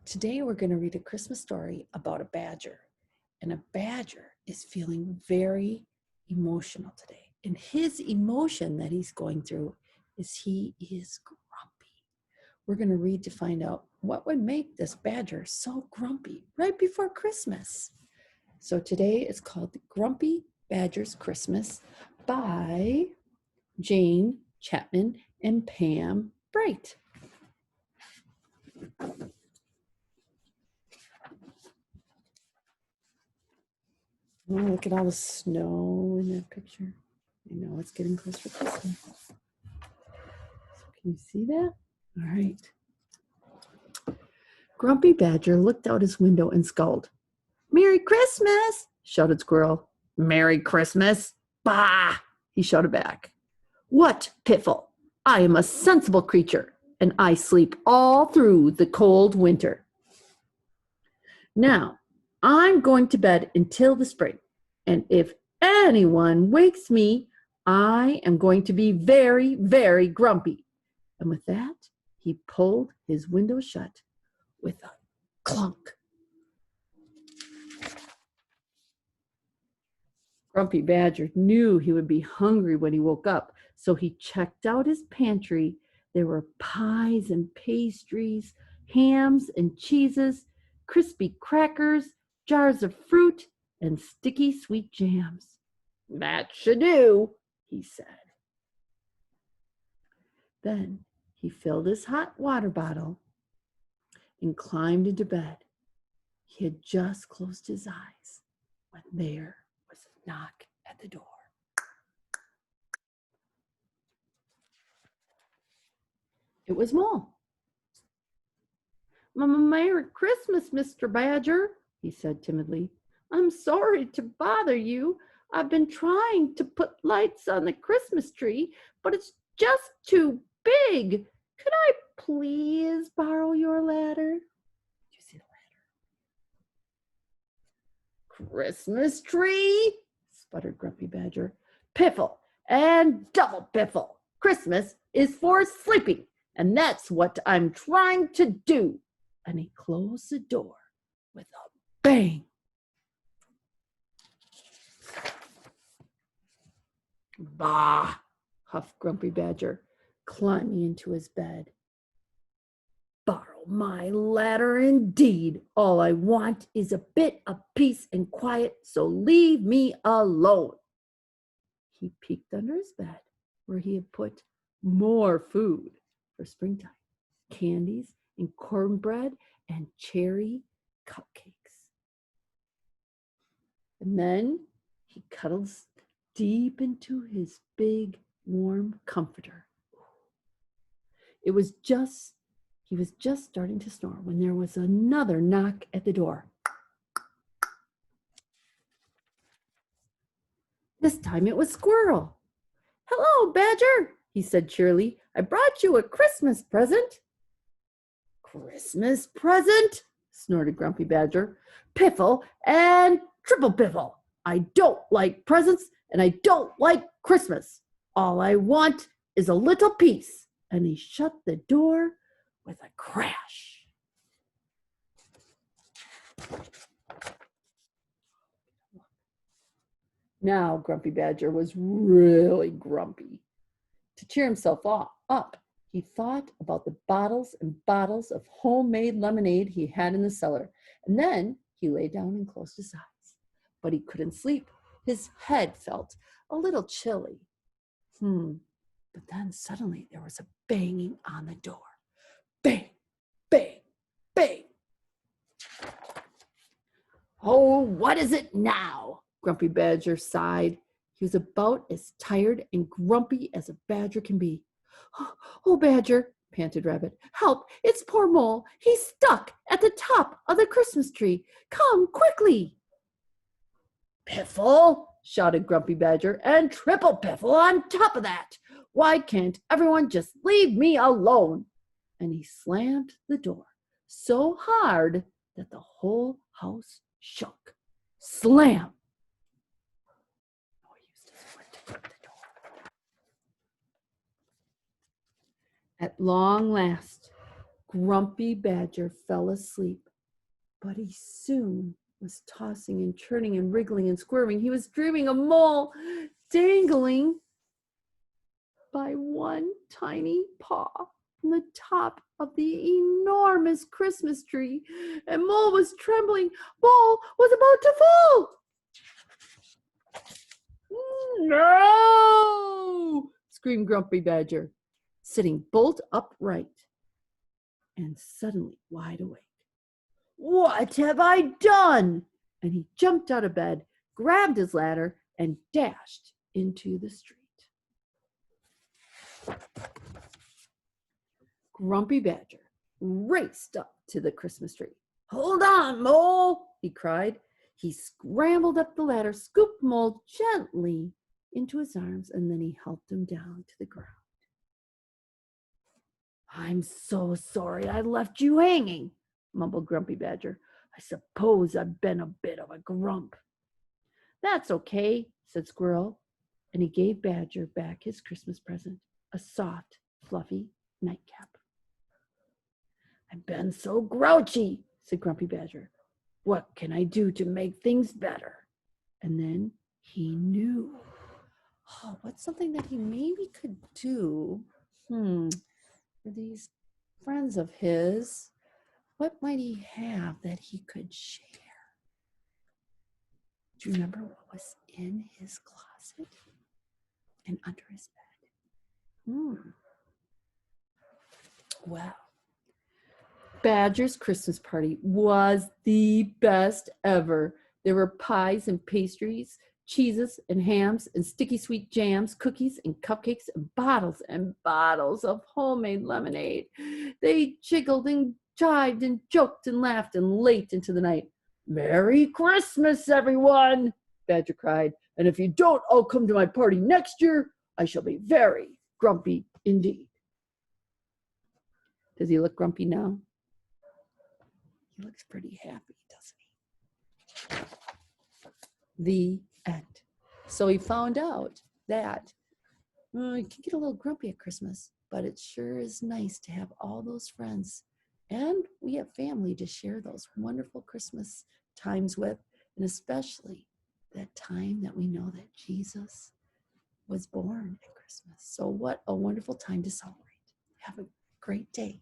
Today we're going to read a Christmas story about a badger. And a badger is feeling very emotional today. And his emotion that he's going through is he is grumpy. We're going to read to find out what would make this badger so grumpy right before Christmas. So today it's called The Grumpy Badger's Christmas by Jane Chapman and Pam Bright. Oh, look at all the snow in that picture. I know it's getting close for Christmas. So can you see that? All right. Grumpy Badger looked out his window and scowled. "Merry Christmas!" shouted Squirrel. "Merry Christmas! Bah!" he shouted back. "What, piffle! I am a sensible creature, and I sleep all through the cold winter. Now, I'm going to bed until the spring, and if anyone wakes me, I am going to be very, very grumpy." And with that, he pulled his window shut with a clunk. Grumpy Badger knew he would be hungry when he woke up, so he checked out his pantry. There were pies and pastries, hams and cheeses, crispy crackers, jars of fruit, and sticky sweet jams. "That should do," he said. Then he filled his hot water bottle and climbed into bed. He had just closed his eyes when there was a knock at the door. It was Mole. "Merry Christmas, Mr. Badger," he said timidly. "I'm sorry to bother you. I've been trying to put lights on the Christmas tree, but it's just too big. Could I please borrow your ladder?" Do you see the ladder? "Christmas tree?" sputtered Grumpy Badger. "Piffle and double piffle. Christmas is for sleeping, and that's what I'm trying to do." And he closed the door with a bang. "Bah!" huffed Grumpy Badger, climbing into his bed. "Borrow my ladder indeed. All I want is a bit of peace and quiet, so leave me alone." He peeked under his bed, where he had put more food for springtime, candies and cornbread and cherry cupcakes. And then he cuddled deep into his big, warm comforter. He was just starting to snore when there was another knock at the door. This time it was Squirrel. "Hello, Badger," he said cheerily. "I brought you a Christmas present." "Christmas present?" snorted Grumpy Badger. "Piffle and triple piffle. I don't like presents, and I don't like Christmas. All I want is a little peace." And he shut the door with a crash. Now Grumpy Badger was really grumpy. To cheer himself up, he thought about the bottles and bottles of homemade lemonade he had in the cellar, and then he lay down and closed his eyes. But he couldn't sleep. His head felt a little chilly. But then suddenly there was a banging on the door. Bang, bang, bang. "Oh, what is it now?" Grumpy Badger sighed. He was about as tired and grumpy as a badger can be. "Oh, Badger," panted Rabbit. "Help, it's poor Mole. He's stuck at the top of the Christmas tree. Come quickly." "Piffle," shouted Grumpy Badger, "and triple piffle on top of that. Why can't everyone just leave me alone?" And he slammed the door so hard that the whole house shook. Slam! At long last, Grumpy Badger fell asleep, but he soon was tossing and turning and wriggling and squirming. He was dreaming a mole dangling by one tiny paw from the top of the enormous Christmas tree, and Mole was trembling. Mole was about to fall. No! Screamed Grumpy Badger, sitting bolt upright and suddenly wide awake. What have I done? And he jumped out of bed, grabbed his ladder, and dashed into the street. Grumpy Badger raced up to the Christmas tree. Hold on, Mole, he cried. He scrambled up the ladder, scooped Mole gently into his arms, and then he helped him down to the ground. I'm so sorry I left you hanging, mumbled Grumpy Badger. I suppose I've been a bit of a grump. That's okay, said Squirrel, and he gave Badger back his Christmas present, a soft, fluffy nightcap. I've been so grouchy, said Grumpy Badger. What can I do to make things better? And then he knew. Oh, what's something that he maybe could do for these friends of his? What might he have that he could share? Do you remember what was in his closet and under his bed? Wow. Badger's Christmas party was the best ever. There were pies and pastries, cheeses and hams and sticky sweet jams, cookies and cupcakes, and bottles of homemade lemonade. They jiggled and jived and joked and laughed and late into the night. Merry Christmas, everyone, Badger cried. And if you don't all come to my party next year, I shall be very grumpy indeed. Does he look grumpy now? He looks pretty happy, doesn't he? The end. So he found out that you can get a little grumpy at Christmas, but it sure is nice to have all those friends. And we have family to share those wonderful Christmas times with, and especially that time that we know that Jesus was born at Christmas. So what a wonderful time to celebrate. Have a great day.